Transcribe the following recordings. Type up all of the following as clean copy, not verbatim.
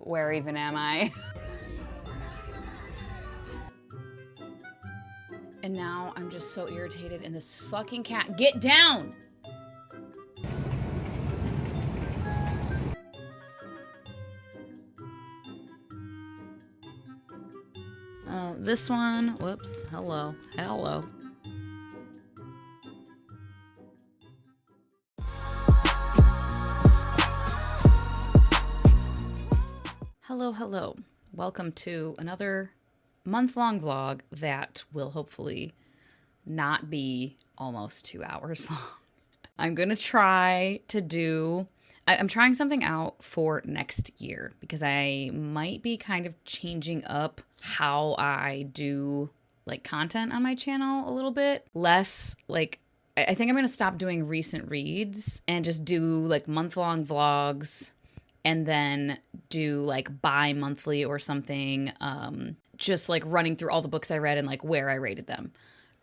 where even am I? And now I'm just so irritated and this fucking cat, get down! This one, whoops, hello. Hello. Welcome to another month-long vlog that will hopefully not be almost 2 hours long. I'm gonna try to do, I'm trying something out for next year because I might be kind of changing up how I do like content on my channel a little bit. Less like, I think I'm gonna stop doing recent reads and just do like month-long vlogs and then do like bi-monthly or something, just like running through all the books I read and like where I rated them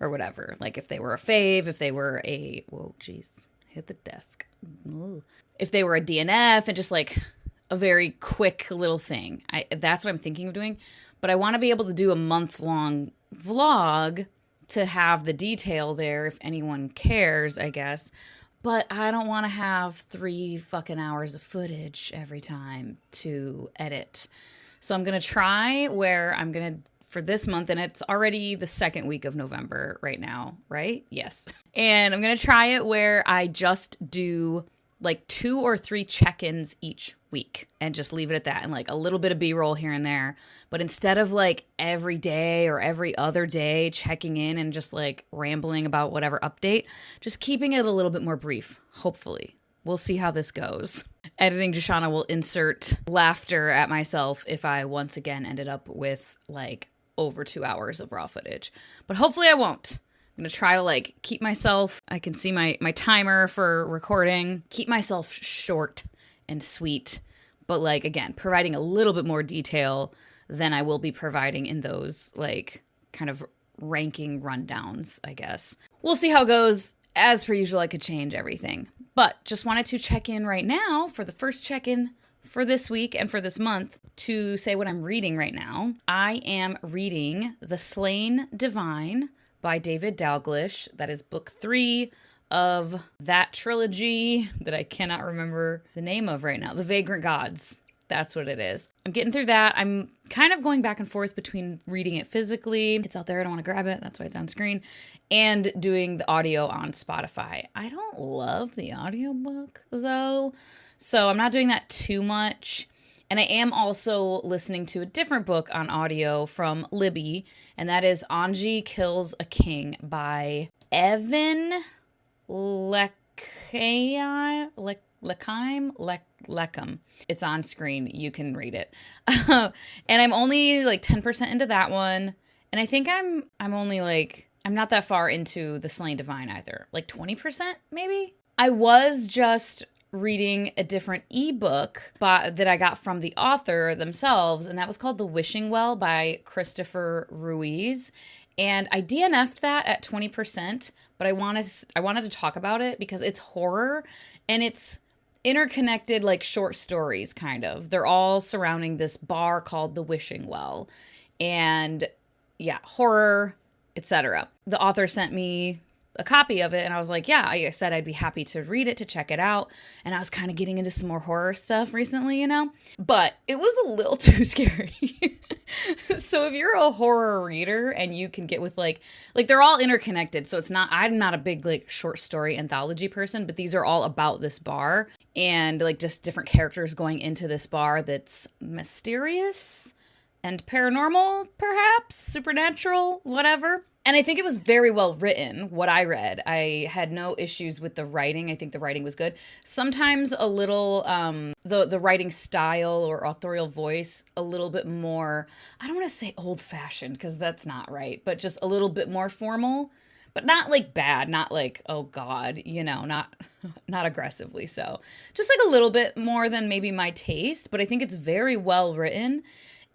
or whatever. Like if they were a fave, if they were a, whoa, geez, hit the desk. Ooh. If they were a DNF and just like a very quick little thing. That's what I'm thinking of doing. But I want to be able to do a month-long vlog to have the detail there if anyone cares, I guess. But I don't want to have 3 fucking hours of footage every time to edit. So I'm going to try where I'm going to, for this month, and it's already the 2nd week of November right now, right? Yes. And I'm going to try it where I just do like 2 or 3 check-ins each week and just leave it at that, and like a little bit of B-roll here and there. But instead of like every day or every other day checking in and just like rambling about whatever update, just keeping it a little bit more brief, hopefully. We'll see how this goes. Editing Joshana will insert laughter at myself if I once again ended up with like over 2 hours of raw footage. But hopefully I won't. I'm going to try to like keep myself, I can see my timer for recording, keep myself short and sweet, but like, again, providing a little bit more detail than I will be providing in those like kind of ranking rundowns, I guess. We'll see how it goes. As per usual, I could change everything, but just wanted to check in right now for the first check-in for this week and for this month to say what I'm reading right now. I am reading The Slain Divine by David Dalglish. That is book 3 of that trilogy that I cannot remember the name of right now. The Vagrant Gods. That's what it is. I'm getting through that. I'm kind of going back and forth between reading it physically. It's out there. I don't want to grab it. That's why it's on screen. And doing the audio on Spotify. I don't love the audiobook though, so I'm not doing that too much. And I am also listening to a different book on audio from Libby, and that is Anji Kills a King by Evan Leckham. It's on screen. You can read it. And I'm only like 10% into that one. And I think I'm only like, I'm not that far into The Slain Divine either. Like 20% maybe? I was just reading a different ebook that I got from the author themselves, and that was called The Wishing Well by Christopher Ruiz. And I DNF'd that at 20%, but I wanted to talk about it because it's horror and it's interconnected like short stories kind of. They're all surrounding this bar called The Wishing Well. And yeah, horror, etc. The author sent me a copy of it, and I was like, yeah, I said I'd be happy to read it, to check it out. And I was kind of getting into some more horror stuff recently, you know, but it was a little too scary. So if you're a horror reader and you can get with like they're all interconnected. So it's not, I'm not a big like short story anthology person, but these are all about this bar and like just different characters going into this bar that's mysterious and paranormal, perhaps supernatural, whatever. And I think it was very well written, what I read. I had no issues with the writing. I think the writing was good. Sometimes a little, the writing style or authorial voice, a little bit more, I don't want to say old-fashioned, because that's not right, but just a little bit more formal. But not like bad, not like, oh God, you know, not aggressively so. Just like a little bit more than maybe my taste, but I think it's very well written.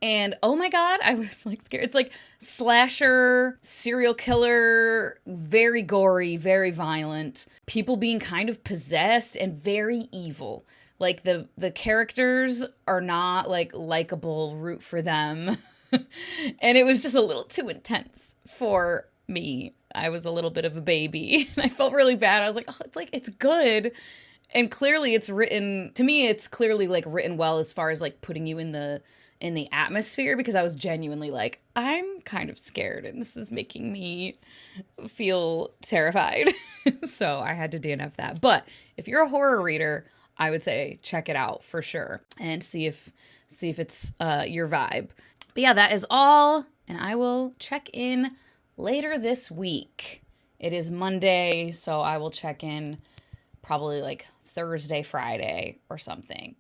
And oh my God, I was like scared. It's like slasher, serial killer, very gory, very violent, people being kind of possessed and very evil. Like the characters are not like likable, root for them. And it was just a little too intense for me. I was a little bit of a baby and I felt really bad. I was like, oh, it's good. And clearly it's written, to me, it's clearly like written well as far as like putting you in the atmosphere, because I was genuinely like, I'm kind of scared and this is making me feel terrified. So I had to DNF that. But if you're a horror reader, I would say check it out for sure and see if it's your vibe. But yeah, that is all, and I will check in later this week. It is Monday, so I will check in probably like Thursday, Friday or something.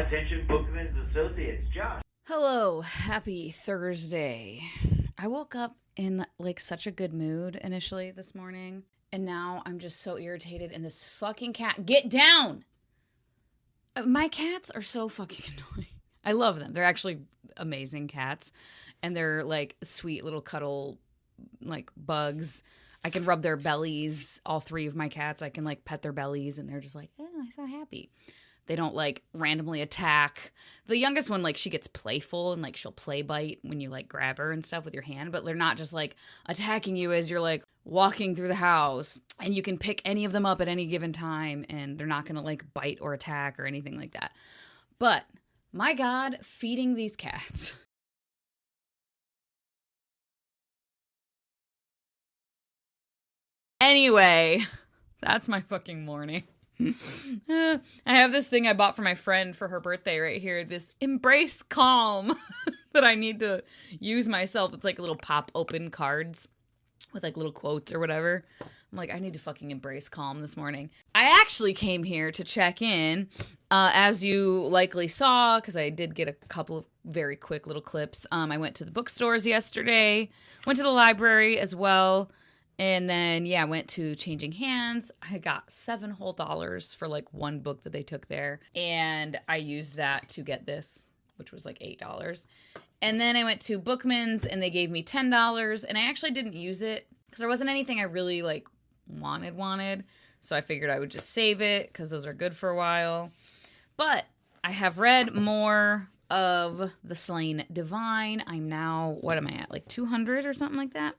Attention Bookman's Associates, Josh. Hello, happy Thursday. I woke up in like such a good mood initially this morning, and now I'm just so irritated, and this fucking cat, get down! My cats are so fucking annoying. I love them. They're actually amazing cats, and they're like sweet little cuddle like bugs. I can rub their bellies, all three of my cats. I can like pet their bellies, and they're just like, oh, I'm so happy. They don't like randomly attack. The youngest one, like, she gets playful and like she'll play bite when you like grab her and stuff with your hand, but they're not just like attacking you as you're like walking through the house, and you can pick any of them up at any given time and they're not gonna like bite or attack or anything like that. But my God, feeding these cats. Anyway, that's my fucking morning. I have this thing I bought for my friend for her birthday right here, this Embrace Calm that I need to use myself. It's like little pop open cards with like little quotes or whatever. I'm like, I need to fucking embrace calm this morning. I actually came here to check in, as you likely saw, because I did get a couple of very quick little clips. I went to the bookstores yesterday, went to the library as well. And then, yeah, went to Changing Hands. I got $7 whole for like one book that they took there. And I used that to get this, which was like $8. And then I went to Bookman's and they gave me $10. And I actually didn't use it because there wasn't anything I really like wanted. So I figured I would just save it because those are good for a while. But I have read more of The Slain Divine. I'm now, what am I at? Like 200 or something like that?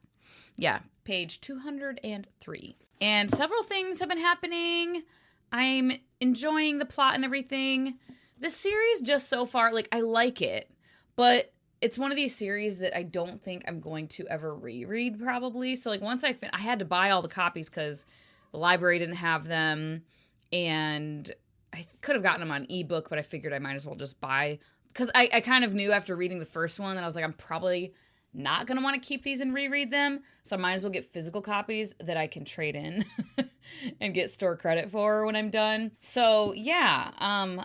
Yeah. Page 203. And several things have been happening. I'm enjoying the plot and everything. This series just so far, like, I like it, but it's one of these series that I don't think I'm going to ever reread probably. So like once I had to buy all the copies because the library didn't have them, and I could have gotten them on ebook, but I figured I might as well just buy, because I kind of knew after reading the first one that I was like, I'm probably not going to want to keep these and reread them, so I might as well get physical copies that I can trade in and get store credit for when I'm done. So yeah, I'm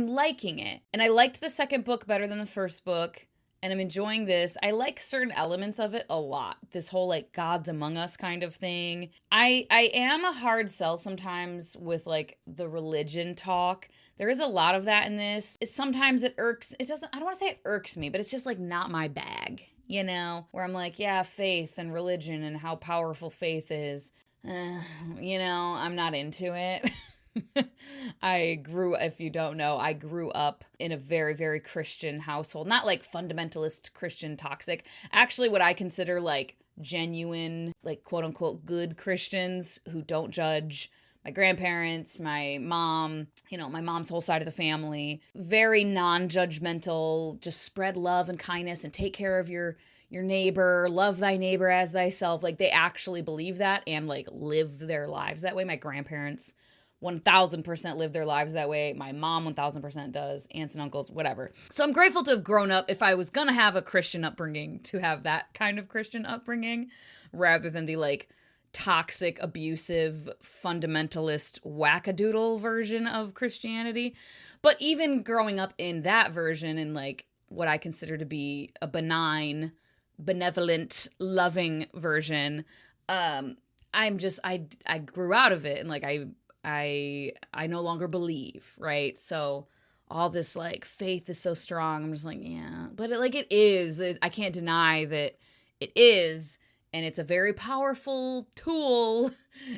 liking it. And I liked the second book better than the first book, and I'm enjoying this. I like certain elements of it a lot. This whole like God's Among Us kind of thing. I am a hard sell sometimes with like the religion talk. There is a lot of that in this. Sometimes it irks. It doesn't. I don't want to say it irks me, but it's just like not my bag. You know, where I'm like, yeah, faith and religion and how powerful faith is. I'm not into it. If you don't know, I grew up in a very, very Christian household. Not like fundamentalist Christian toxic. Actually, what I consider like genuine, like quote unquote good Christians who don't judge. My grandparents, my mom, my mom's whole side of the family. Very non-judgmental, just spread love and kindness and take care of your neighbor, love thy neighbor as thyself. Like they actually believe that and like live their lives that way. My grandparents 1000% live their lives that way. My mom 1000% does, aunts and uncles, whatever. So I'm grateful to have grown up, if I was gonna have a Christian upbringing, to have that kind of Christian upbringing rather than the like toxic, abusive, fundamentalist, wackadoodle version of Christianity. But even growing up in that version and like what I consider to be a benign, benevolent, loving version, I grew out of it and like I no longer believe, right? So all this like faith is so strong. I'm just like, yeah, but it is. I can't deny that it is. And it's a very powerful tool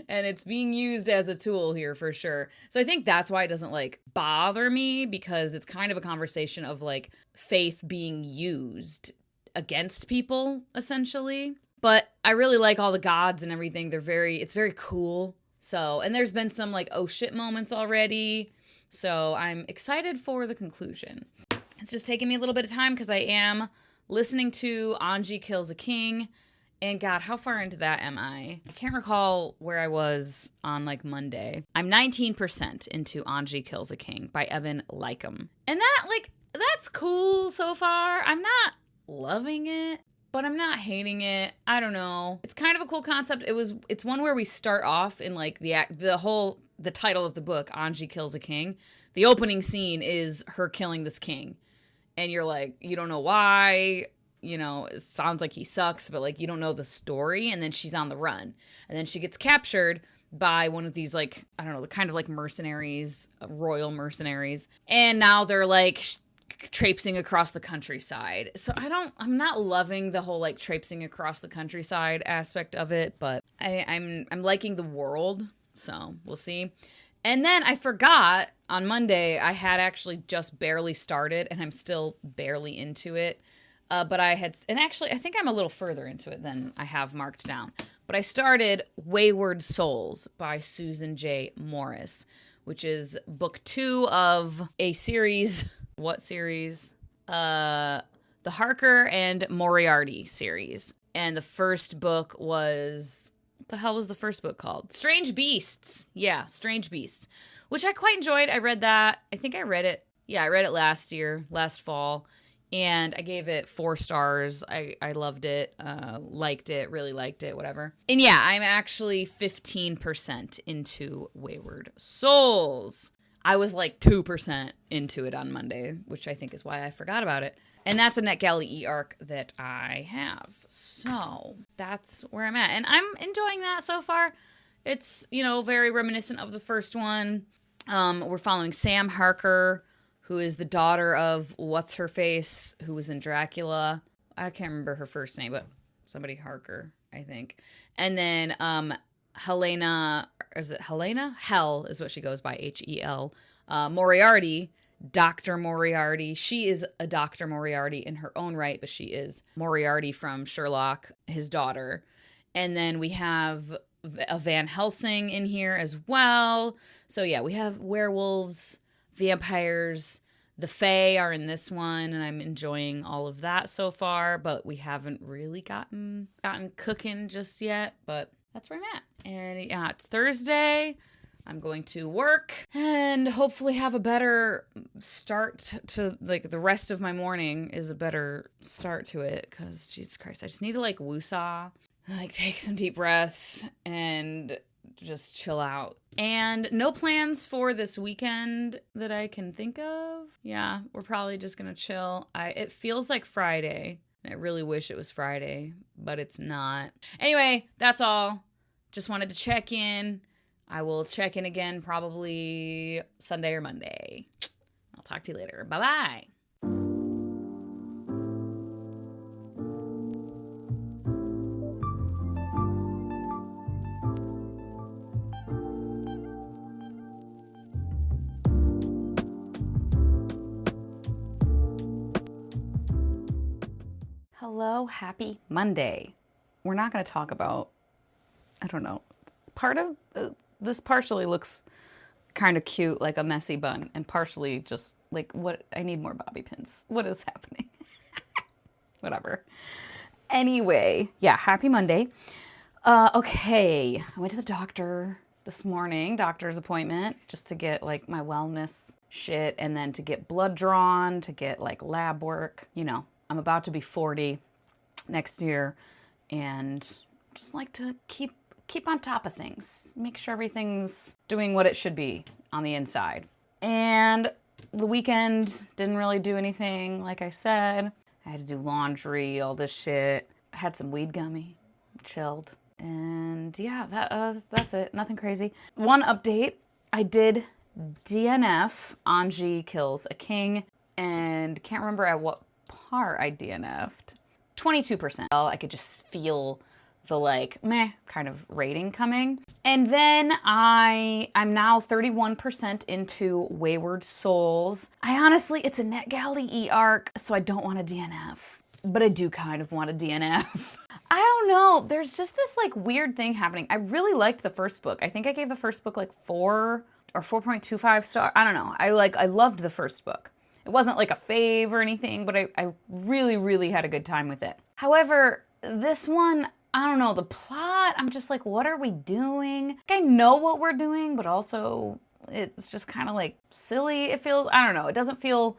and it's being used as a tool here for sure. So I think that's why it doesn't like bother me, because it's kind of a conversation of like faith being used against people essentially. But I really like all the gods and everything. It's very cool. So, and there's been some like, oh shit moments already. So I'm excited for the conclusion. It's just taking me a little bit of time because I am listening to Anji Kills a King. And God, how far into that am I? I can't recall where I was on like Monday. I'm 19% into Anji Kills a King by Evan Lycum. And that's cool so far. I'm not loving it, but I'm not hating it. I don't know. It's kind of a cool concept. It's one where we start off in like the title of the book, Anji Kills a King. The opening scene is her killing this king. And you're like, you don't know why. It sounds like he sucks, but like you don't know the story. And then she's on the run. And then she gets captured by one of these like, I don't know, kind of like mercenaries, royal mercenaries. And now they're like traipsing across the countryside. So I'm not loving the whole like traipsing across the countryside aspect of it, but I'm liking the world. So we'll see. And then I forgot on Monday, I had actually just barely started and I'm still barely into it. But I think I'm a little further into it than I have marked down. But I started Wayward Souls by Susan J. Morris, which is book 2 of a series. What series? The Harker and Moriarty series. And the first book was... What the hell was the first book called? Strange Beasts. Yeah, Strange Beasts. Which I quite enjoyed. I read that. I think I read it. Yeah, I read it last fall. And I gave it 4 stars. I loved it, really liked it, whatever. And yeah, I'm actually 15% into Wayward Souls. I was like 2% into it on Monday, which I think is why I forgot about it. And that's a NetGalley e-arc that I have. So that's where I'm at. And I'm enjoying that so far. It's, very reminiscent of the first one. We're following Sam Harker, who is the daughter of What's-Her-Face, who was in Dracula. I can't remember her first name, but somebody Harker, I think. And then Helena, is it Helena? Hell is what she goes by, H-E-L. Moriarty, Dr. Moriarty. She is a Dr. Moriarty in her own right, but she is Moriarty from Sherlock, his daughter. And then we have a Van Helsing in here as well. So yeah, we have werewolves, vampires, the Fae are in this one, and I'm enjoying all of that so far, but we haven't really gotten cooking just yet, but that's where I'm at. And yeah, it's Thursday. I'm going to work and hopefully have a better start to, like, the rest of my morning is a better start to it, because Jesus Christ, I just need to like woosah, like take some deep breaths and just chill out. And no plans for this weekend that I can think of. Yeah, we're probably just gonna chill. It feels like Friday. I really wish it was Friday, but it's not. Anyway, that's all. Just wanted to check in. I will check in again probably Sunday or Monday. I'll talk to you later. Bye-bye. Hello, happy Monday. We're not going to talk about, I don't know, part of this partially looks kind of cute, like a messy bun, and partially just like what I need more bobby pins. What is happening? Whatever. Anyway, yeah, happy Monday. Okay, I went to the doctor this morning, doctor's appointment, just to get like my wellness shit and then to get blood drawn, to get like lab work. You know, I'm about to be 40 next year and just like to keep on top of things, make sure everything's doing what it should be on the inside. And the weekend didn't really do anything, like I said. I had to do laundry, all this shit. I had some weed gummy, chilled. And yeah, that's it. Nothing crazy. One update, I did DNF Anji Kills a King, and can't remember at what part I DNF'd. 22%. I could just feel the like meh kind of rating coming. And then I'm now 31% into Wayward Souls. It's a NetGalley e-arc, so I don't want to DNF, but I do kind of want to DNF. I don't know, there's just this like weird thing happening. I really liked the first book. I think I gave the first book like 4 or 4.25 star. I don't know. I loved the first book. It wasn't like a fave or anything, but I really, really had a good time with it. However, this one, I don't know, the plot, I'm just like, what are we doing? I know what we're doing, but also it's just kind of like silly. It feels, I don't know, it doesn't feel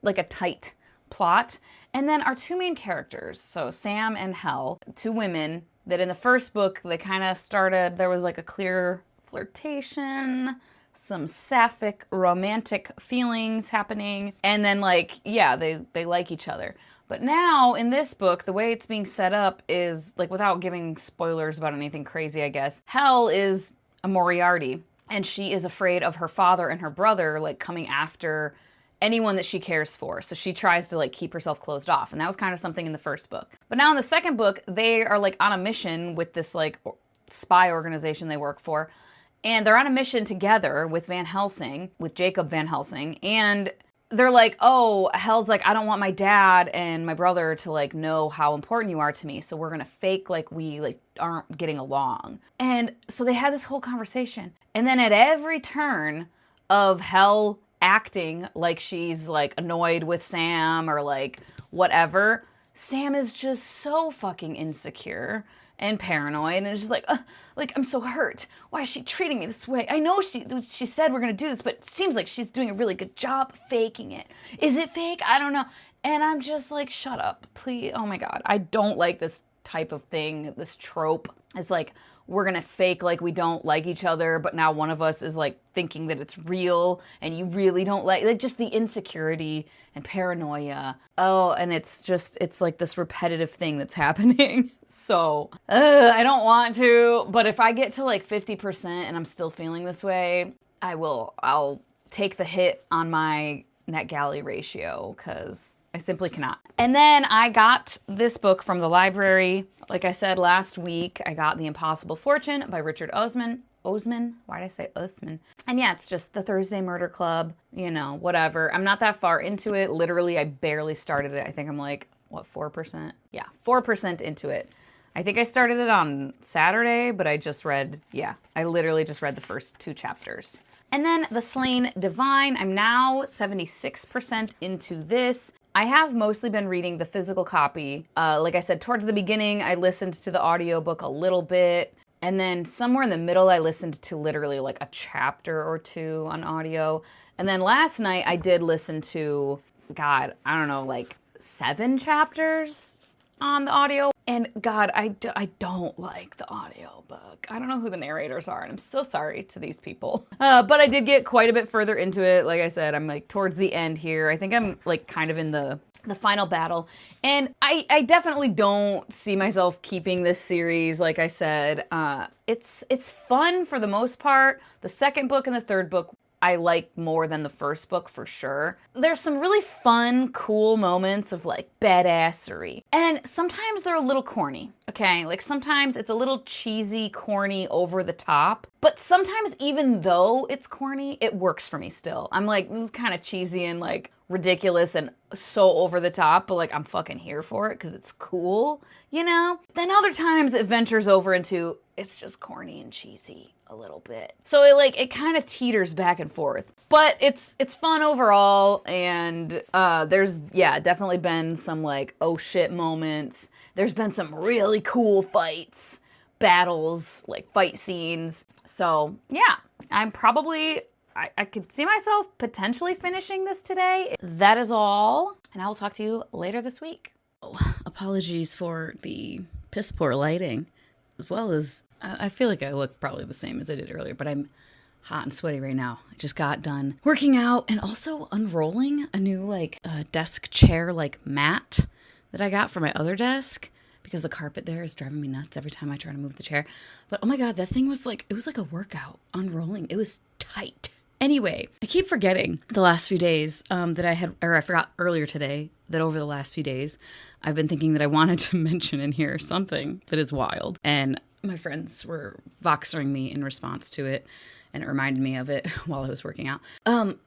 like a tight plot. And then our two main characters, so Sam and Hel, two women that in the first book, they kind of started, there was like a clear flirtation, some sapphic romantic feelings happening, and then like, yeah, they like each other. But now in this book, the way it's being set up is, like, without giving spoilers about anything crazy, I guess, Hel is a Moriarty, and she is afraid of her father and her brother, like, coming after anyone that she cares for. So she tries to, like, keep herself closed off, and that was kind of something in the first book. But now in the second book, they are, like, on a mission with this, like, spy organization they work for, and they're on a mission together with Van Helsing, with Jacob Van Helsing, and they're like, oh, Hel's like, I don't want my dad and my brother to like know how important you are to me, so we're gonna fake like we like aren't getting along. And so they had this whole conversation, and then at every turn of Hel acting like she's like annoyed with Sam or like whatever, Sam is just so fucking insecure and paranoid, and it's just like I'm so hurt. Why is she treating me this way? I know she said we're gonna do this, but it seems like she's doing a really good job faking it. Is it fake? I don't know. And I'm just like, shut up, please. Oh my God, I don't like this type of thing, this trope. It's like, we're gonna fake like we don't like each other, but now one of us is like thinking that it's real and you really don't like just the insecurity and paranoia. Oh, and it's like this repetitive thing that's happening. So, I don't want to, but if I get to like 50% and I'm still feeling this way, I'll take the hit on my NetGalley ratio because I simply cannot. And then I got this book from the library. Like I said last week, I got The Impossible Fortune by Richard Osman. Why did I say Osman? And yeah, it's just the Thursday Murder Club, you know, whatever. I'm not that far into it. Literally, I barely started it. I think I'm like, what, 4%? Yeah, 4% into it. I think I started it on Saturday, but I literally just read the first 2 chapters. And then The Slain Divine, I'm now 76% into this. I have mostly been reading the physical copy. Like I said, towards the beginning, I listened to the audiobook a little bit. And then somewhere in the middle, I listened to literally like a chapter or 2 on audio. And then last night, I did listen to, God, I don't know, like 7 chapters on the audio. And God, I don't like the audiobook. I don't know who the narrators are, and I'm so sorry to these people. But I did get quite a bit further into it. Like I said, I'm like towards the end here. I think I'm like kind of in the final battle. And I definitely don't see myself keeping this series. Like I said, it's fun for the most part. The second book and the third book I like more than the first book for sure. There's some really fun, cool moments of like badassery. And sometimes they're a little corny, okay? Like sometimes it's a little cheesy, corny, over the top. But sometimes even though it's corny, it works for me still. I'm like, this is kind of cheesy and like ridiculous and so over the top, but like I'm fucking here for it because it's cool, you know? Then other times it ventures over into it's just corny and cheesy a little bit. So it kind of teeters back and forth. But it's fun overall, and there's definitely been some like oh shit moments. There's been some really cool fights, battles, like fight scenes. So yeah, I'm probably I could see myself potentially finishing this today. That is all, and I will talk to you later this week. Oh, apologies for the piss poor lighting, as well as I feel like I look probably the same as I did earlier, but I'm hot and sweaty right now. I just got done working out and also unrolling a new like desk chair like mat that I got for my other desk because the carpet there is driving me nuts every time I try to move the chair. But oh my God, that thing was like, it was like a workout unrolling. It was tight. Anyway, I keep forgetting the last few days I forgot earlier today that over the last few days, I've been thinking that I wanted to mention in here something that is wild. And my friends were voxering me in response to it, and it reminded me of it while I was working out.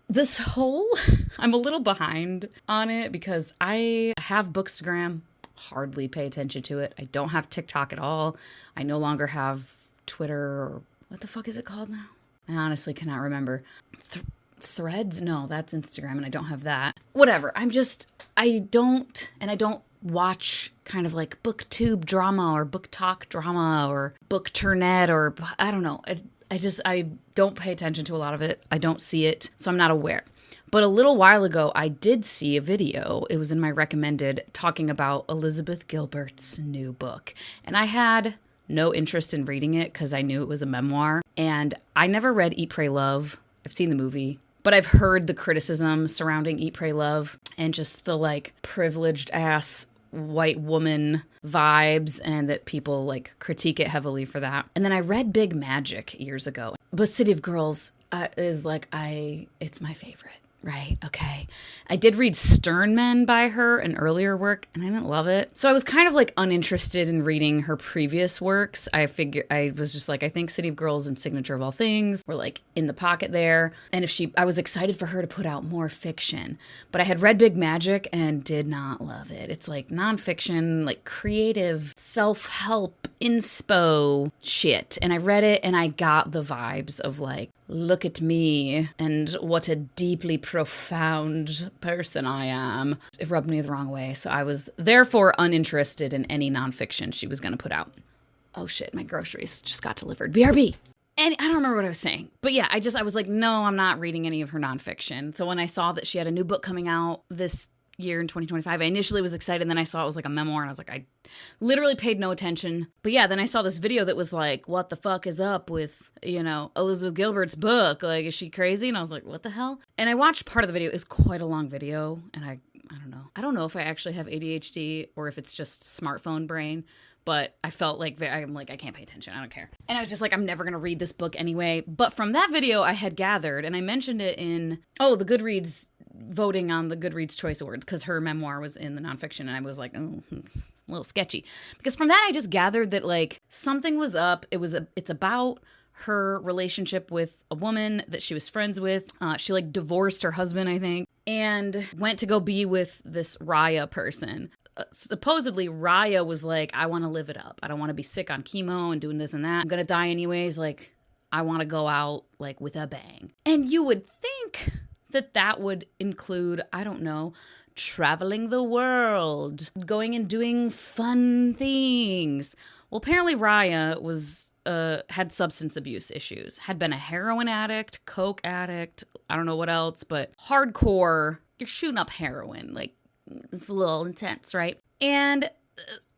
This whole, I'm a little behind on it because I have Bookstagram, hardly pay attention to it. I don't have TikTok at all. I no longer have Twitter, or what the fuck is it called now? I honestly cannot remember. Threads? No, that's Instagram, and I don't have that. Whatever. I don't watch kind of like booktube drama or book talk drama or bookturnet or I don't know. I don't pay attention to a lot of it. I don't see it, so I'm not aware. But a little while ago, I did see a video. It was in my recommended talking about Elizabeth Gilbert's new book. And I had no interest in reading it because I knew it was a memoir. And I never read Eat, Pray, Love. I've seen the movie, but I've heard the criticism surrounding Eat, Pray, Love and just the like privileged ass white woman vibes, and that people like critique it heavily for that. And then I read Big Magic years ago, but City of Girls is like, it's my favorite. Right, okay. I did read Stern Men by her, an earlier work, and I didn't love it. So I was kind of like uninterested in reading her previous works. I was just like, I think City of Girls and Signature of All Things were like in the pocket there. And I was excited for her to put out more fiction. But I had read Big Magic and did not love it. It's like nonfiction, like creative, self-help, inspo shit. And I read it and I got the vibes of like, look at me and what a deeply profound person I am. It rubbed me the wrong way. So I was therefore uninterested in any nonfiction she was going to put out. Oh shit, my groceries just got delivered. BRB. And I don't remember what I was saying. But yeah, I was like, no, I'm not reading any of her nonfiction. So when I saw that she had a new book coming out this year in 2025, I initially was excited, and then I saw it was like a memoir, and I was like, I literally paid no attention. But yeah, then I saw this video that was like, what the fuck is up with, Elizabeth Gilbert's book? Like, is she crazy? And I was like, what the hell? And I watched part of the video. It's quite a long video, and I don't know. I don't know if I actually have ADHD or if it's just smartphone brain, but I felt like, I'm like, I can't pay attention. I don't care. And I was just like, I'm never going to read this book anyway. But from that video, I had gathered, and I mentioned it in, the Goodreads voting on the Goodreads Choice Awards, because her memoir was in the nonfiction, and I was like, oh, it's a little sketchy. Because from that, I just gathered that like something was up. It's about her relationship with a woman that she was friends with. She like divorced her husband, I think, and went to go be with this Raya person. Supposedly Raya was like, I want to live it up. I don't want to be sick on chemo and doing this and that. I'm going to die anyways. Like, I want to go out like with a bang. And you would think that would include, I don't know, traveling the world, going and doing fun things. Well, apparently Raya had substance abuse issues, had been a heroin addict, coke addict, I don't know what else, but hardcore, you're shooting up heroin. Like, it's a little intense, right? And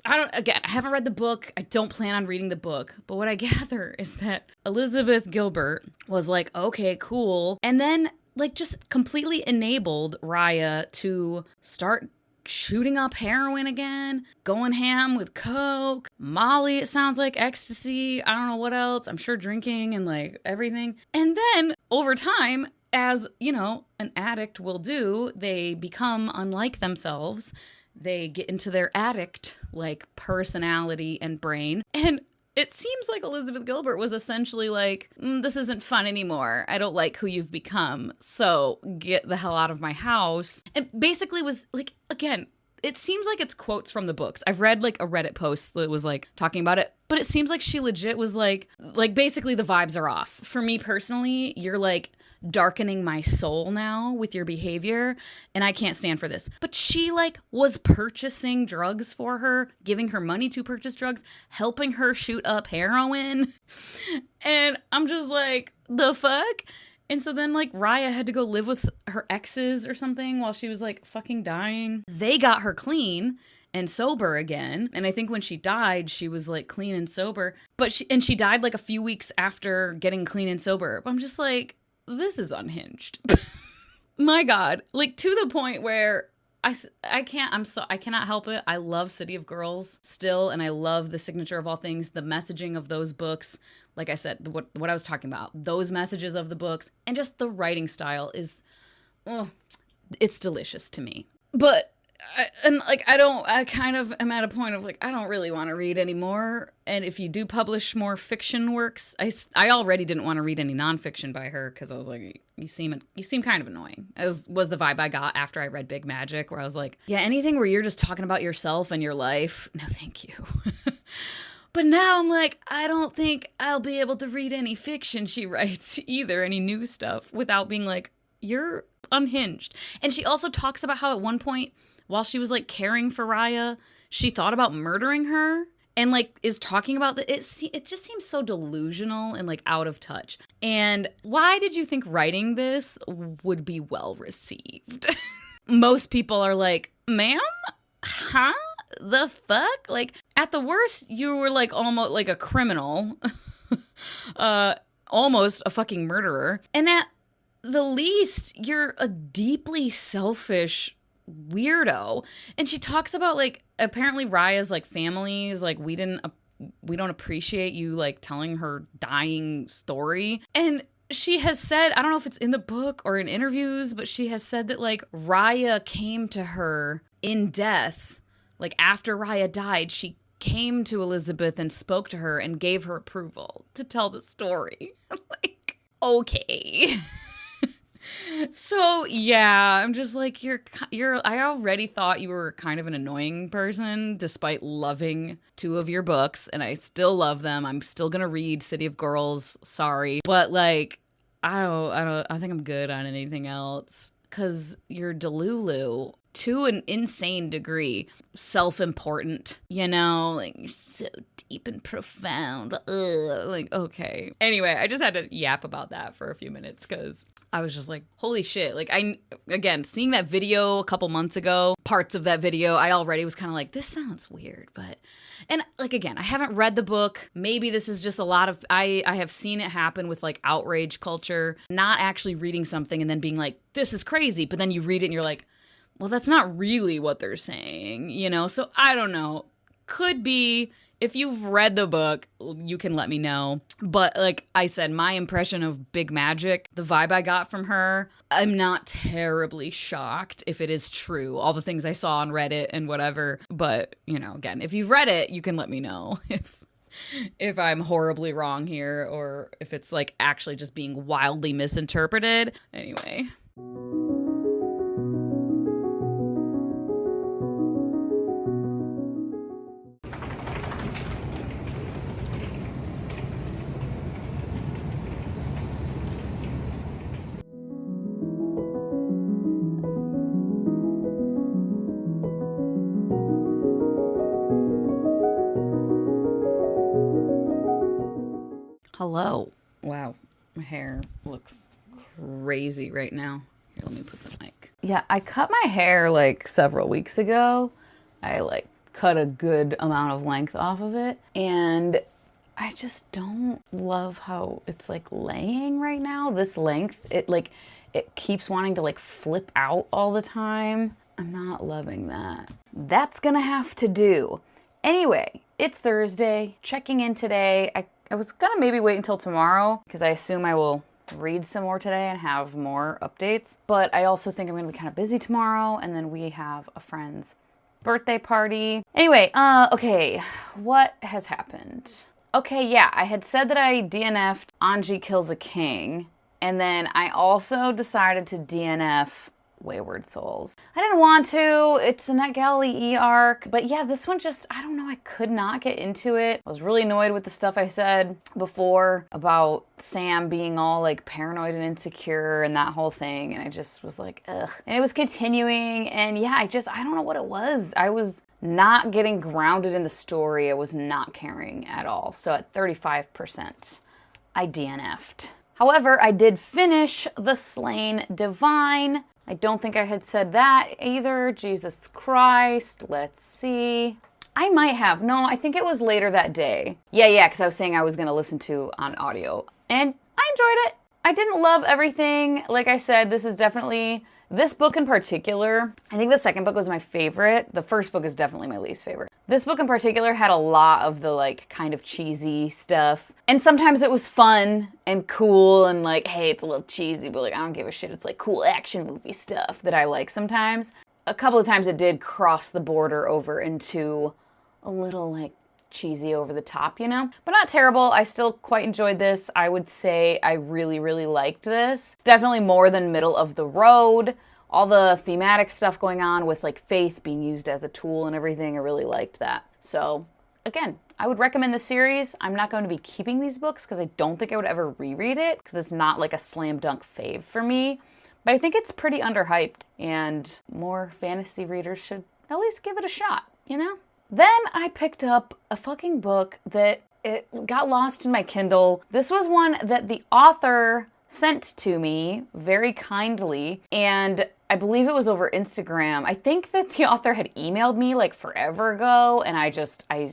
I haven't read the book. I don't plan on reading the book. But what I gather is that Elizabeth Gilbert was like, okay, cool. And then like just completely enabled Raya to start shooting up heroin again, going ham with coke, Molly, it sounds like, ecstasy, I don't know what else. I'm sure drinking and like everything. And then over time, as, you know, an addict will do, they become unlike themselves. They get into their addict like personality and brain. And it seems like Elizabeth Gilbert was essentially like, this isn't fun anymore. I don't like who you've become. So get the hell out of my house. And basically was like, again, it seems like it's quotes from the books. I've read like a Reddit post that was like talking about it, but it seems like she legit was like basically the vibes are off. For me personally, you're like darkening my soul now with your behavior, and I can't stand for this. But she like was purchasing drugs for her, giving her money to purchase drugs, helping her shoot up heroin. And I'm just like, the fuck? And so then like Raya had to go live with her exes or something while she was like fucking dying. They got her clean and sober again. And I think when she died, she was like clean and sober. But she died like a few weeks after getting clean and sober. But I'm just like, this is unhinged. My God, like to the point where I cannot help it. I love City of Girls still, and I love The Signature of All Things, the messaging of those books. Like I said, what I was talking about, those messages of the books, and just the writing style is, it's delicious to me. But I kind of am at a point of like, I don't really want to read anymore. And if you do publish more fiction works, I already didn't want to read any nonfiction by her because I was like, you seem kind of annoying. Was the vibe I got after I read Big Magic, where I was like, yeah, anything where you're just talking about yourself and your life, no thank you. But now I'm like, I don't think I'll be able to read any fiction she writes either, any new stuff, without being like, you're unhinged. And she also talks about how at one point, while she was like caring for Raya, she thought about murdering her, and like is talking about that. It just seems so delusional and like out of touch. And why did you think writing this would be well received? Most people are like, ma'am? Huh? The fuck? Like, at the worst, you were like almost like a criminal, almost a fucking murderer. And at the least, you're a deeply selfish weirdo. And she talks about like, apparently Raya's like family is like, we don't appreciate you like telling her dying story. And she has said, I don't know if it's in the book or in interviews, but she has said that like Raya came to her in death. Like after Raya died, she came to Elizabeth and spoke to her and gave her approval to tell the story. Like, okay. So yeah, I'm just like, I already thought you were kind of an annoying person despite loving two of your books, and I still love them. I'm still gonna read City of Girls, sorry. But like, I think I'm good on anything else. 'Cause you're Delulu to an insane degree. Self-important, you know? Like, you're so deep and profound. Ugh. Like, okay. Anyway, I just had to yap about that for a few minutes because I was just like, holy shit. Like, again, seeing that video a couple months ago, parts of that video, I already was kind of like, this sounds weird, but... And, like, again, I haven't read the book. Maybe this is just a lot of... I have seen it happen with, like, outrage culture. Not actually reading something and then being like, this is crazy. But then you read it and you're like, well, that's not really what they're saying, you know? So, I don't know. Could be... If you've read the book, you can let me know. But like I said, my impression of Big Magic, the vibe I got from her, I'm not terribly shocked if it is true. All the things I saw on Reddit and whatever. But, you know, again, if you've read it, you can let me know if I'm horribly wrong here or if it's like actually just being wildly misinterpreted. Anyway. Hello. Wow, my hair looks crazy right now. Here, let me put the mic. Yeah, I cut my hair like several weeks ago. I like cut a good amount of length off of it. And I just don't love how it's like laying right now. This length, it keeps wanting to like flip out all the time. I'm not loving that. That's gonna have to do. Anyway, it's Thursday, checking in today. I was gonna maybe wait until tomorrow because I assume I will read some more today and have more updates. But I also think I'm gonna be kind of busy tomorrow, and then we have a friend's birthday party. Anyway, okay, what has happened? Okay, yeah, I had said that I DNF'd Anji Kills a King, and then I also decided to DNF Wayward Souls. I didn't want to, it's a NetGalley E-arc, but yeah, this one just, I don't know, I could not get into it. I was really annoyed with the stuff I said before about Sam being all like paranoid and insecure and that whole thing, and I just was like, ugh. And it was continuing, and yeah, I don't know what it was. I was not getting grounded in the story. I was not caring at all. So at 35%, I DNF'd. However, I did finish The Slain Divine. I don't think I had said that either. Jesus Christ. Let's see. I might have. No, I think it was later that day. Yeah, because I was saying I was going to listen to on audio. And I enjoyed it. I didn't love everything. Like I said, this is definitely... This book in particular, I think the second book was my favorite. The first book is definitely my least favorite. This book in particular had a lot of the like kind of cheesy stuff. And sometimes it was fun and cool and like, hey, it's a little cheesy, but like I don't give a shit. It's like cool action movie stuff that I like sometimes. A couple of times it did cross the border over into a little like cheesy over the top, you know? But not terrible. I still quite enjoyed this. I would say I really, really liked this. It's definitely more than middle of the road. All the thematic stuff going on with like faith being used as a tool and everything, I really liked that. So again, I would recommend the series. I'm not going to be keeping these books because I don't think I would ever reread it because it's not like a slam dunk fave for me. But I think it's pretty underhyped and more fantasy readers should at least give it a shot, you know? Then I picked up a fucking book that it got lost in my Kindle. This was one that the author sent to me very kindly, and I believe it was over Instagram. I think that the author had emailed me like forever ago, and I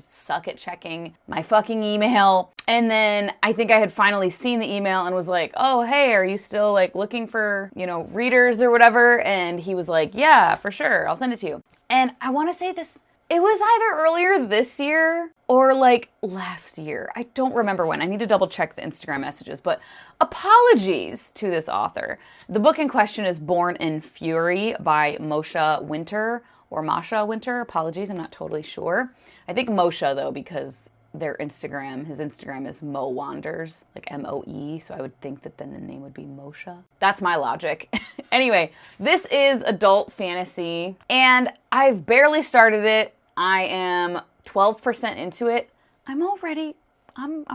suck at checking my fucking email. And then I think I had finally seen the email and was like, oh, hey, are you still like looking for, you know, readers or whatever? And he was like, yeah, for sure, I'll send it to you. And I want to say this, it was either earlier this year or like last year. I don't remember when. I need to double check the Instagram messages, but apologies to this author. The book in question is Born in Fury by Moshe Winter or Masha Winter. Apologies, I'm not totally sure. I think Moshe though, because his Instagram is Mo Wanders, like M-O-E, so I would think that then the name would be Moshe. That's my logic. Anyway, this is adult fantasy, and I've barely started it. I am 12% into it. I'm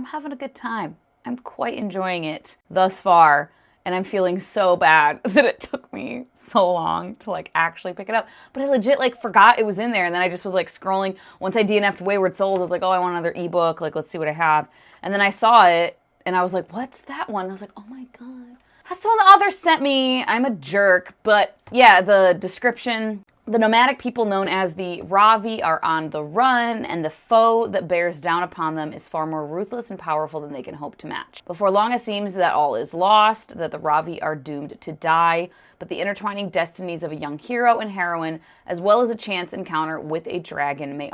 having a good time. I'm quite enjoying it thus far, and I'm feeling so bad that it took me so long to like actually pick it up. But I legit like forgot it was in there, and then I just was like scrolling. Once I DNF'd Wayward Souls, I was like, oh, I want another ebook. Like, let's see what I have. And then I saw it, and I was like, what's that one? And I was like, oh my God. That's the one the author sent me. I'm a jerk. But yeah, the description... The nomadic people known as the Ravi are on the run, and the foe that bears down upon them is far more ruthless and powerful than they can hope to match. Before long, it seems that all is lost, that the Ravi are doomed to die, but the intertwining destinies of a young hero and heroine, as well as a chance encounter with a dragon, may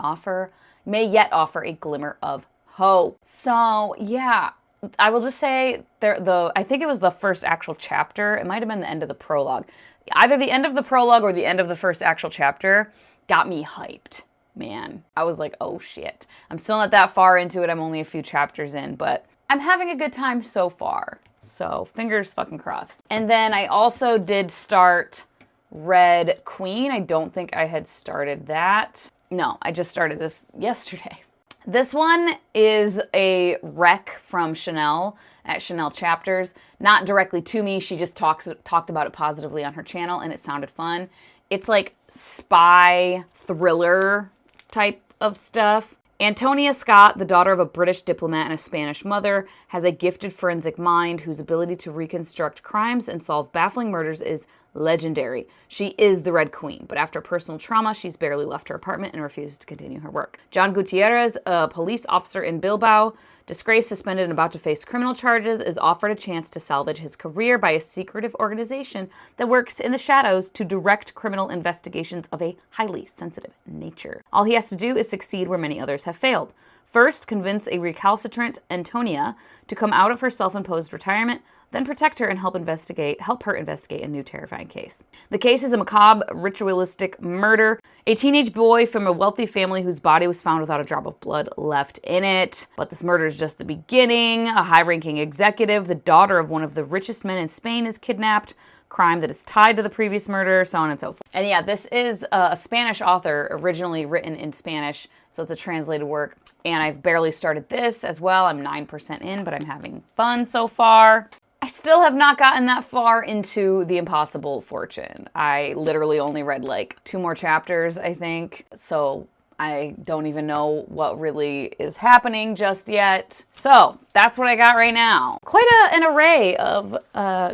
yet offer a glimmer of hope. So, yeah, I will just say, I think it was the first actual chapter. It might have been the end of the prologue. Either the end of the prologue or the end of the first actual chapter got me hyped. Man, I was like, oh shit. I'm still not that far into it. I'm only a few chapters in, but I'm having a good time so far. So fingers fucking crossed. And then I also did start Red Queen. I don't think I had started that. No, I just started this yesterday. This one is a rec from Chanel at Chanel Chapters. Not directly to me. She just talked about it positively on her channel, and it sounded fun. It's like spy thriller type of stuff. Antonia Scott, the daughter of a British diplomat and a Spanish mother, has a gifted forensic mind whose ability to reconstruct crimes and solve baffling murders is legendary. She is the Red Queen, but after personal trauma, she's barely left her apartment and refuses to continue her work. John Gutierrez, a police officer in Bilbao, disgraced, suspended, and about to face criminal charges, is offered a chance to salvage his career by a secretive organization that works in the shadows to direct criminal investigations of a highly sensitive nature. All he has to do is succeed where many others have failed. First, convince a recalcitrant Antonia to come out of her self-imposed retirement, then protect her and help her investigate a new terrifying case. The case is a macabre, ritualistic murder. A teenage boy from a wealthy family whose body was found without a drop of blood left in it. But this murder is just the beginning. A high-ranking executive, the daughter of one of the richest men in Spain, is kidnapped. Crime that is tied to the previous murder, so on and so forth. And yeah, this is a Spanish author, originally written in Spanish, so it's a translated work. And I've barely started this as well. I'm 9% in, but I'm having fun so far. I still have not gotten that far into The Impossible Fortune. I literally only read like 2 more chapters, I think. So I don't even know what really is happening just yet. So that's what I got right now. Quite an array of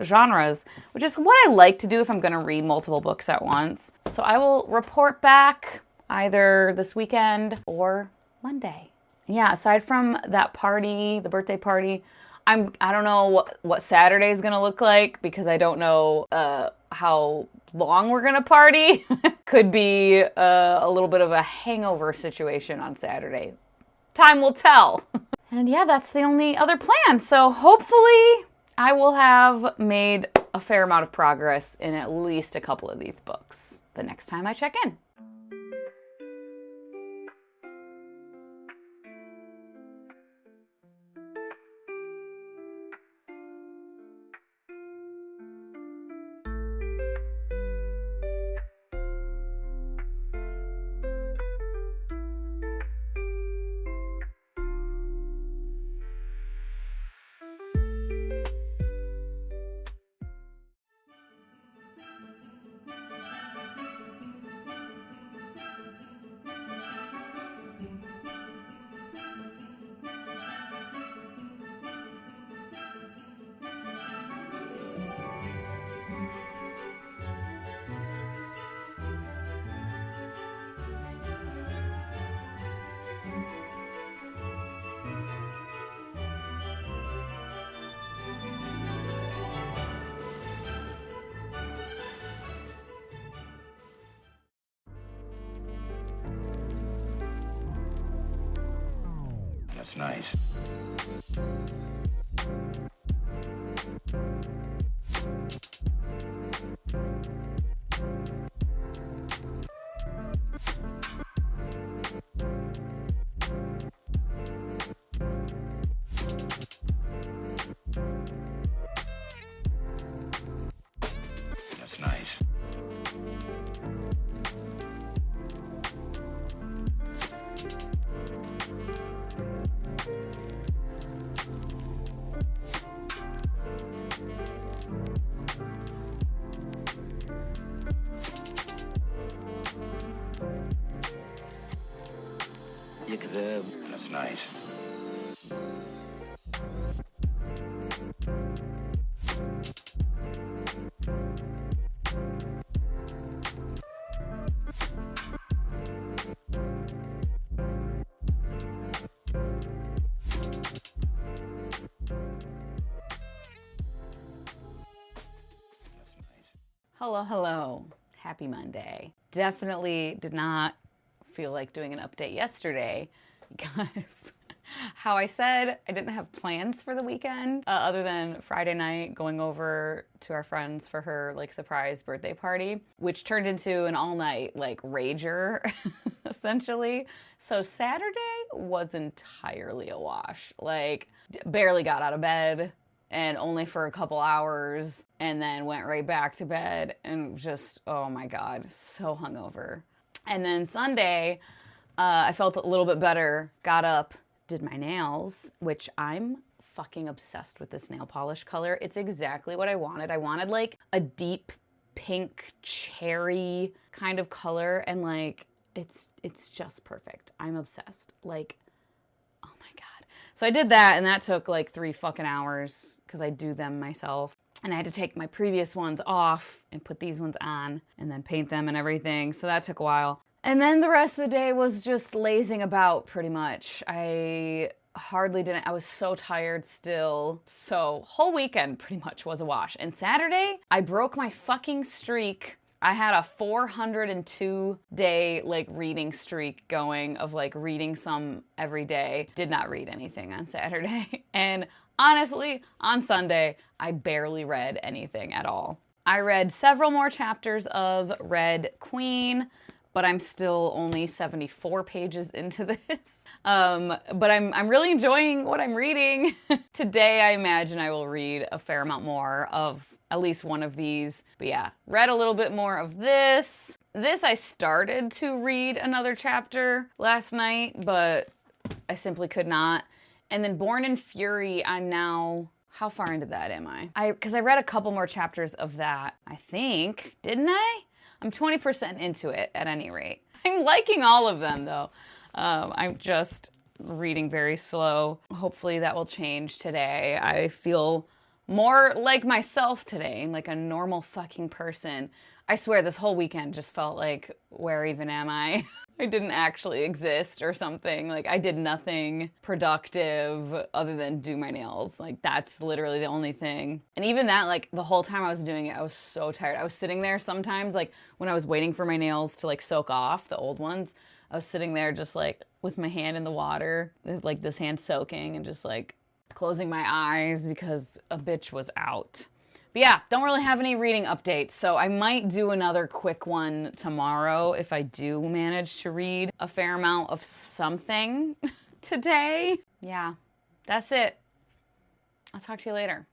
genres, which is what I like to do if I'm going to read multiple books at once. So I will report back either this weekend or Monday. Yeah, aside from that party, the birthday party, I don't know what Saturday is going to look like because I don't know how long we're going to party. Could be a little bit of a hangover situation on Saturday. Time will tell. And yeah, that's the only other plan. So hopefully I will have made a fair amount of progress in at least a couple of these books the next time I check in. That's nice. That's nice. That's nice. Hello, hello. Happy Monday. Definitely did not feel like doing an update yesterday because how I said I didn't have plans for the weekend other than Friday night going over to our friends for her like surprise birthday party, which turned into an all night like rager essentially. So Saturday was entirely a wash. Like barely got out of bed and only for a couple hours and then went right back to bed and just, oh my God, so hungover. And then Sunday, I felt a little bit better, got up, did my nails, which I'm fucking obsessed with this nail polish color. It's exactly what I wanted. I wanted like a deep pink cherry kind of color and like it's just perfect. I'm obsessed. Like, oh my God. So I did that and that took like 3 fucking hours because I do them myself. And I had to take my previous ones off and put these ones on and then paint them and everything. So that took a while. And then the rest of the day was just lazing about pretty much. I was so tired still. So whole weekend pretty much was a wash. And Saturday, I broke my fucking streak. I had a 402 day reading streak going of reading some every day. Did not read anything on Saturday. And honestly, on Sunday, I barely read anything at all. I read several more chapters of Red Queen, but I'm still only 74 pages into this. But I'm really enjoying what I'm reading. Today, I imagine I will read a fair amount more of at least one of these. But yeah, read a little bit more of this. This I started to read another chapter last night, but I simply could not. And then Born in Fury, I'm now, how far into that am I? Because I read a couple more chapters of that, I think. Didn't I? I'm 20% into it at any rate. I'm liking all of them though. I'm just reading very slow. Hopefully that will change today. I feel more like myself today, like a normal fucking person. I swear this whole weekend just felt like, where even am I? I didn't actually exist or something. I did nothing productive other than do my nails. That's literally the only thing. And even that, the whole time I was doing it, I was so tired. I was sitting there sometimes, when I was waiting for my nails to soak off, the old ones, I was sitting there just with my hand in the water, with this hand soaking and just closing my eyes because a bitch was out. But yeah, don't really have any reading updates, so I might do another quick one tomorrow if I do manage to read a fair amount of something today. Yeah, that's it. I'll talk to you later.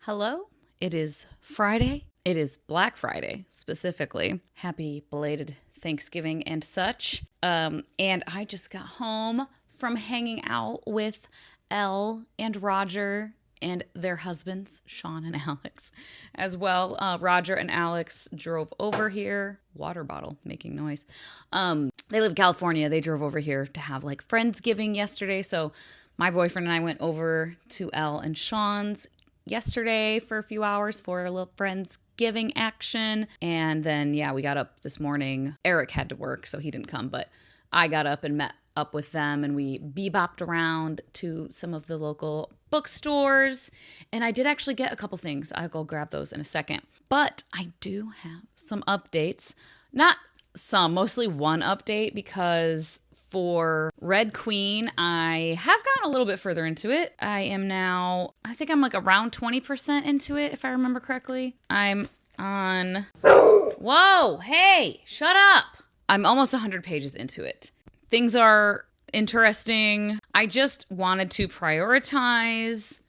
Hello, it is Friday. It is Black Friday, specifically. Happy belated Thanksgiving and such. And I just got home from hanging out with Elle and Roger and their husbands, Sean and Alex, as well. Roger and Alex drove over here. Water bottle making noise. They live in California. They drove over here to have friendsgiving yesterday. So my boyfriend and I went over to Elle and Sean's yesterday for a few hours for a little friendsgiving action. And then, yeah, we got up this morning. Eric had to work, so he didn't come, but I got up and met up with them and we bebopped around to some of the local bookstores. And I did actually get a couple things. I'll go grab those in a second. But I do have some updates. Not some, mostly one update, because for Red Queen, I have gotten a little bit further into it. I am now, I think I'm around 20% into it, if I remember correctly. I'm on, whoa, hey, shut up. I'm almost 100 pages into it. Things are interesting. I just wanted to prioritize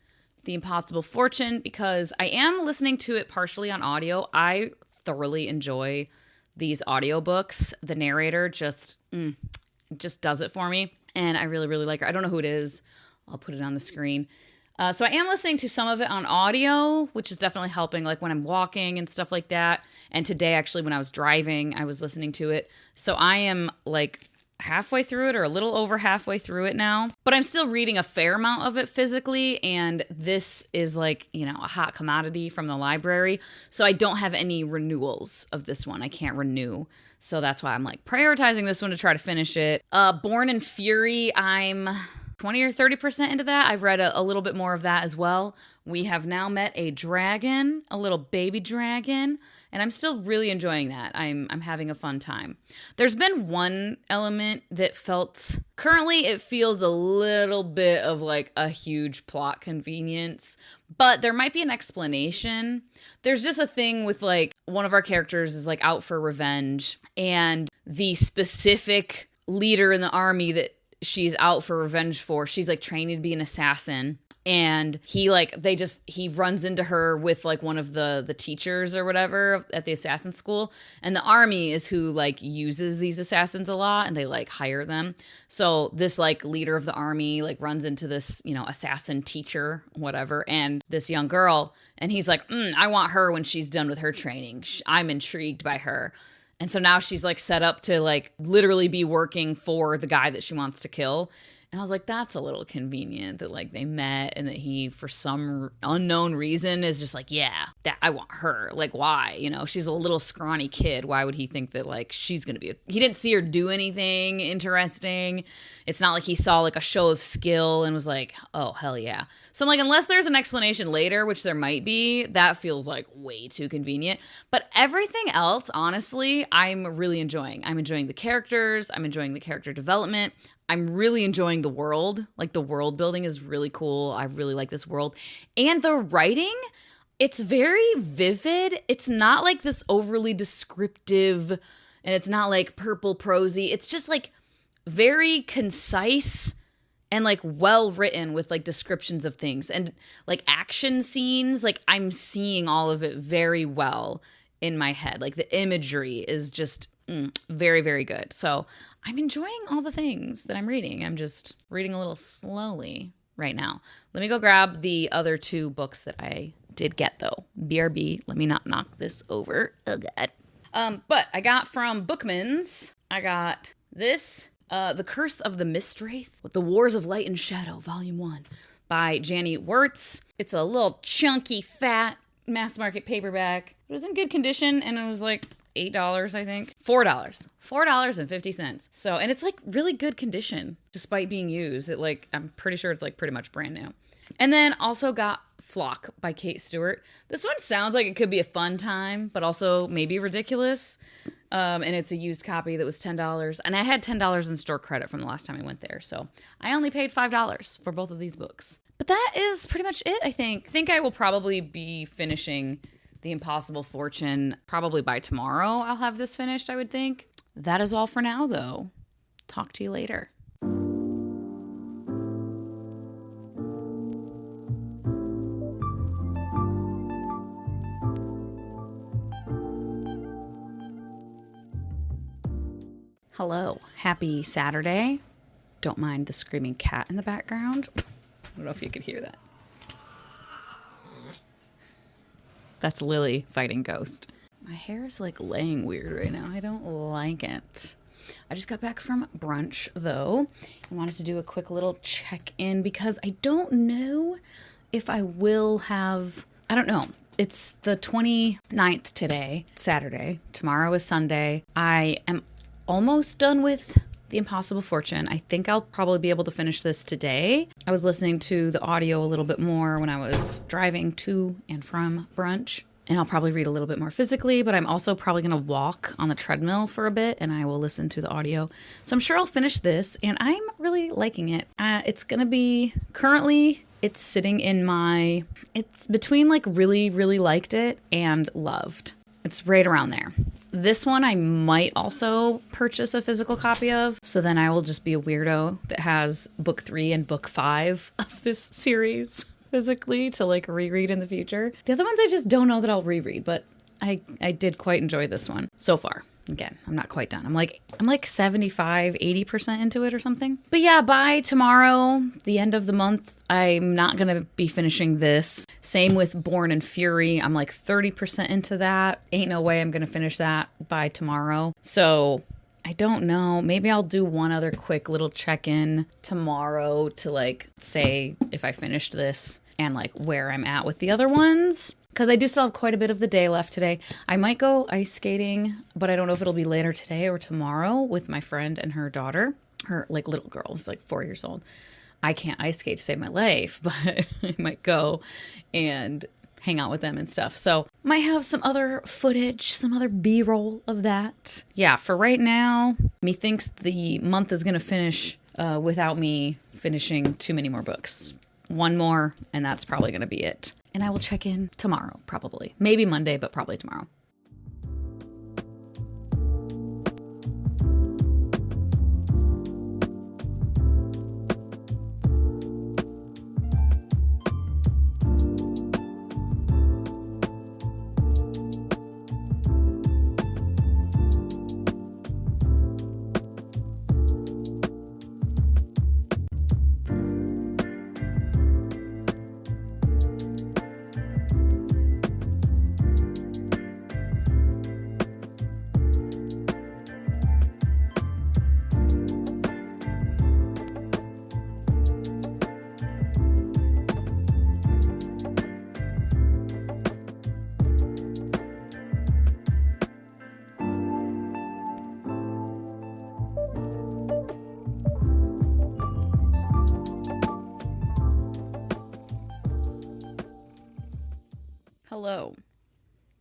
The Impossible Fortune because I am listening to it partially on audio. I thoroughly enjoy these audiobooks. The narrator just does it for me, and I really, really like her. I don't know who it is. I'll put it on the screen. So I am listening to some of it on audio, which is definitely helping, when I'm walking and stuff like that. And today, actually, when I was driving, I was listening to it. So I am, halfway through it or a little over halfway through it now. But I'm still reading a fair amount of it physically, and this is, a hot commodity from the library. So I don't have any renewals of this one. I can't renew. So that's why I'm prioritizing this one to try to finish it. Born in Fury, I'm 20 or 30% into that. I've read a little bit more of that as well. We have now met a dragon, a little baby dragon, and I'm still really enjoying that. I'm having a fun time. There's been one element that currently it feels a little bit of a huge plot convenience, but there might be an explanation. There's just a thing with one of our characters is out for revenge, and the specific leader in the army that she's out for revenge for. She's like training to be an assassin. And he runs into her with like one of the teachers or whatever at the assassin school. And the army is who like uses these assassins a lot, and they like hire them. So this like leader of the army like runs into this, you know, assassin teacher, whatever, and this young girl. And he's like, I want her when she's done with her training. I'm intrigued by her. And so now she's like set up to like literally be working for the guy that she wants to kill. And I was like, that's a little convenient that like they met and that he, for some unknown reason, is just like, yeah, that I want her. Like, why? You know, she's a little scrawny kid. Why would he think that like she's going to be he didn't see her do anything interesting. It's not like he saw like a show of skill and was like, oh, hell yeah. So I'm like, unless there's an explanation later, which there might be, that feels like way too convenient. But everything else, honestly, I'm really enjoying. I'm enjoying the characters. I'm enjoying the character development. I'm really enjoying the world. Like, the world building is really cool. I really like this world. And the writing, it's very vivid. It's not like this overly descriptive, and it's not like purple prosy. It's just like very concise and like well written with like descriptions of things and like action scenes. Like, I'm seeing all of it very well in my head. Like, the imagery is just very, very good. So I'm enjoying all the things that I'm reading. I'm just reading a little slowly right now. Let me go grab the other two books that I did get, though. BRB, let me not knock this over. Oh, God. But I got from Bookman's, I got this, The Curse of the Mistwraith, The Wars of Light and Shadow, Volume 1, by Janny Wirtz. It's a little chunky, fat, mass market paperback. It was in good condition, and it was like $8, I think. $4.50. So, and it's like really good condition despite being used. It like, I'm pretty sure it's like pretty much brand new. And then also got Flock by Kate Stewart. This one sounds like it could be a fun time, but also maybe ridiculous. And it's a used copy that was $10. And I had $10 in store credit from the last time I went there. So I only paid $5 for both of these books. But that is pretty much it, I think. I think I will probably be finishing The Impossible Fortune probably by tomorrow. I'll have this finished, I would think. That is all for now, though. Talk to you later. Hello. Happy Saturday. Don't mind the screaming cat in the background. I don't know if you could hear that. That's Lily fighting Ghost. My hair is like laying weird right now. I don't like it. I just got back from brunch, though. I wanted to do a quick little check-in because I don't know if I will have... I don't know. It's the 29th today, Saturday. Tomorrow is Sunday. I am almost done with The Impossible Fortune. I think I'll probably be able to finish this today. I was listening to the audio a little bit more when I was driving to and from brunch. And I'll probably read a little bit more physically, but I'm also probably going to walk on the treadmill for a bit and I will listen to the audio. So I'm sure I'll finish this and I'm really liking it. It's going to be, currently it's sitting in my, it's between like really, really liked it and loved. It's right around there. This one I might also purchase a physical copy of, so then I will just be a weirdo that has book 3 and book 5 of this series physically to like reread in the future. The other ones I just don't know that I'll reread, but I did quite enjoy this one so far. Again, I'm not quite done. I'm like 75, 80% into it or something. But yeah, by tomorrow, the end of the month, I'm not going to be finishing this. Same with Born in Fury. I'm like 30% into that. Ain't no way I'm going to finish that by tomorrow. So I don't know. Maybe I'll do one other quick little check-in tomorrow to like say if I finished this and like where I'm at with the other ones. Because I do still have quite a bit of the day left today. I might go ice skating, but I don't know if it'll be later today or tomorrow with my friend and her daughter. Her like little girl is like 4 years old. I can't ice skate to save my life, but I might go and hang out with them and stuff. So might have some other footage, some other B-roll of that. Yeah, for right now, methinks the month is going to finish without me finishing too many more books. One more, and that's probably going to be it. And I will check in tomorrow, probably. Maybe Monday, but probably tomorrow. hello.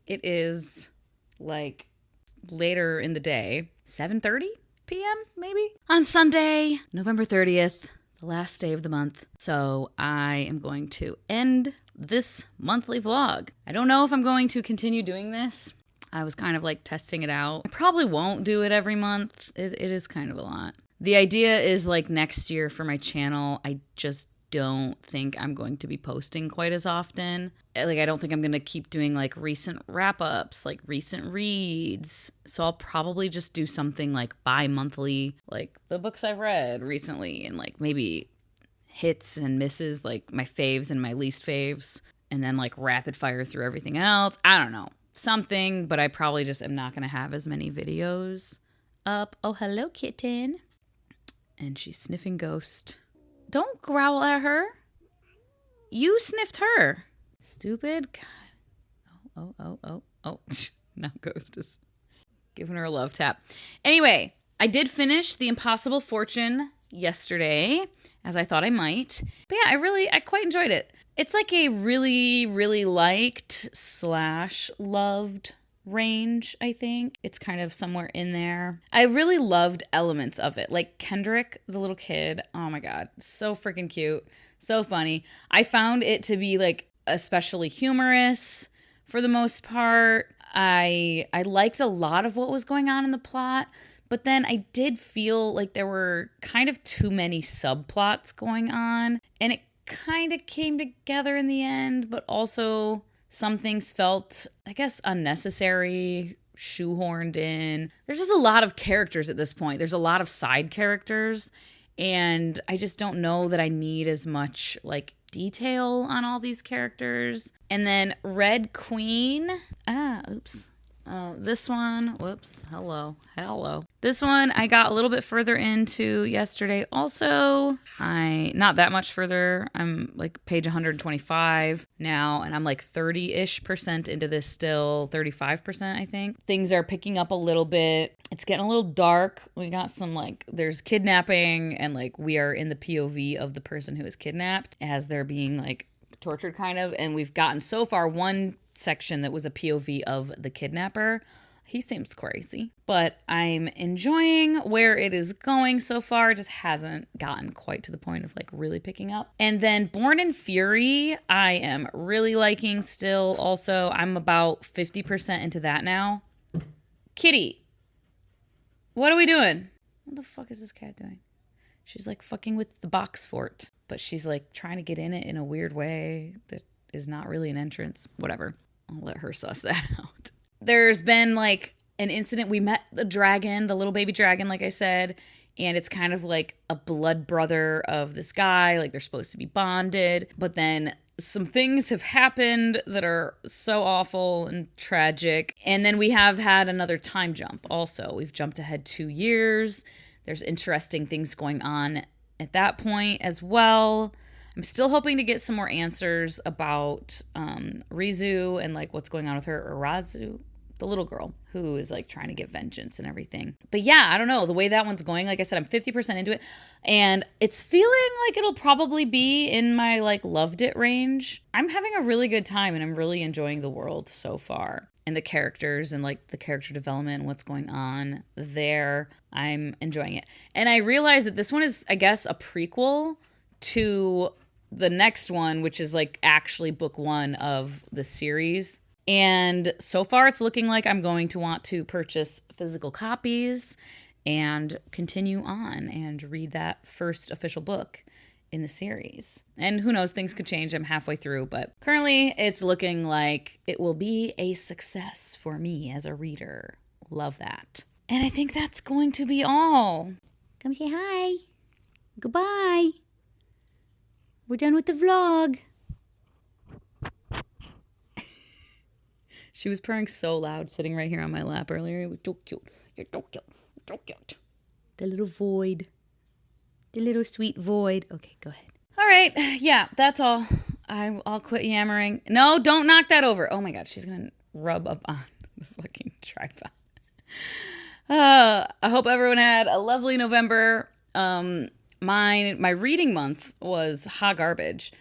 It is like later in the day, 7:30 p.m. maybe? On Sunday, November 30th, the last day of the month. So I am going to end this monthly vlog. I don't know if I'm going to continue doing this. I was kind of like testing it out. I probably won't do it every month. It is kind of a lot. The idea is like next year for my channel, I just don't think I'm going to be posting quite as often. Like, I don't think I'm going to keep doing like recent wrap-ups, like recent reads. So I'll probably just do something like bi-monthly, like the books I've read recently, and like maybe hits and misses, like my faves and my least faves, and then like rapid fire through everything else. I don't know. Something, but I probably just am not going to have as many videos up. Oh, hello, kitten. And she's sniffing Ghost. Don't growl at her. You sniffed her. Stupid. God. Oh. Now Ghost is giving her a love tap. Anyway, I did finish The Impossible Fortune yesterday, as I thought I might. But yeah, I quite enjoyed it. It's like a really, really liked / loved range, I think. It's kind of somewhere in there. I really loved elements of it. Like Kendrick, the little kid. Oh my God. So freaking cute. So funny. I found it to be like especially humorous for the most part. I liked a lot of what was going on in the plot, but then I did feel like there were kind of too many subplots going on, and it kind of came together in the end, but also some things felt, I guess, unnecessary, shoehorned in. There's just a lot of characters at this point. There's a lot of side characters, and I just don't know that I need as much like detail on all these characters. And then Red Queen. Oops. This one, whoops, hello. This one I got a little bit further into yesterday also. Not that much further. I'm like page 125 now, and I'm like 30-ish% into this still, 35%, I think. Things are picking up a little bit. It's getting a little dark. We got some like, there's kidnapping, and like we are in the POV of the person who is kidnapped as they're being like tortured kind of, and we've gotten so far one section that was a POV of the kidnapper. He seems crazy, but I'm enjoying where it is going so far. It just hasn't gotten quite to the point of like really picking up. And then Born in Fury, I am really liking still. Also, I'm about 50% into that now. Kitty, what are we doing? What the fuck is this cat doing? She's like fucking with the box fort, but she's like trying to get in it in a weird way that is not really an entrance. Whatever. I'll let her suss that out. There's been like an incident. We met the dragon, the little baby dragon, like I said, and it's kind of like a blood brother of this guy. Like they're supposed to be bonded, but then some things have happened that are so awful and tragic. And then we have had another time jump also. We've jumped ahead 2 years. There's interesting things going on at that point as well. I'm still hoping to get some more answers about Rizu and like what's going on with her, or Razu, the little girl who is like trying to get vengeance and everything. But yeah, I don't know. The way that one's going, like I said, I'm 50% into it, and it's feeling like it'll probably be in my like loved it range. I'm having a really good time, and I'm really enjoying the world so far, and the characters and like the character development and what's going on there. I'm enjoying it. And I realized that this one is, I guess, a prequel to the next one, which is like actually book 1 of the series. And so far it's looking like I'm going to want to purchase physical copies and continue on and read that first official book in the series. And who knows, things could change. I'm halfway through, but currently it's looking like it will be a success for me as a reader. Love that. And I think that's going to be all. Come say hi. Goodbye. We're done with the vlog. She was purring so loud sitting right here on my lap earlier. It was so cute. You're so cute. So cute. The little void. The little sweet void. Okay, go ahead. All right. Yeah, that's all. I'll quit yammering. No, don't knock that over. Oh my God, she's going to rub up on the fucking tripod. I hope everyone had a lovely November. My reading month was hot garbage.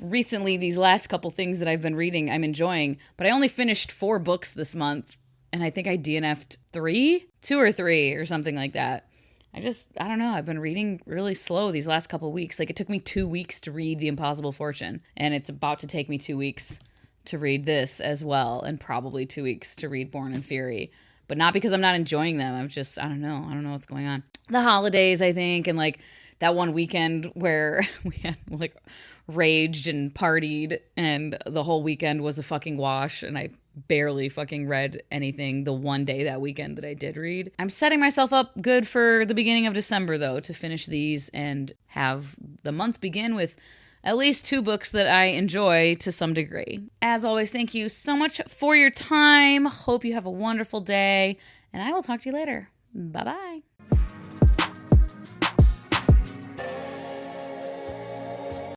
recently, these last couple things that I've been reading, I'm enjoying, but I only finished 4 books this month, and I think I DNF'd 2 or 3 or something like that. I don't know. I've been reading really slow these last couple weeks. Like, it took me 2 weeks to read The Impossible Fortune, and it's about to take me 2 weeks to read this as well, and probably 2 weeks to read Born in Fury. But not because I'm not enjoying them. I don't know. I don't know what's going on. The holidays, I think, and like that one weekend where we had like raged and partied, and the whole weekend was a fucking wash, and I barely fucking read anything the one day that weekend that I did read. I'm setting myself up good for the beginning of December, though, to finish these and have the month begin with at least 2 books that I enjoy to some degree. As always, thank you so much for your time. Hope you have a wonderful day, and I will talk to you later. Bye-bye.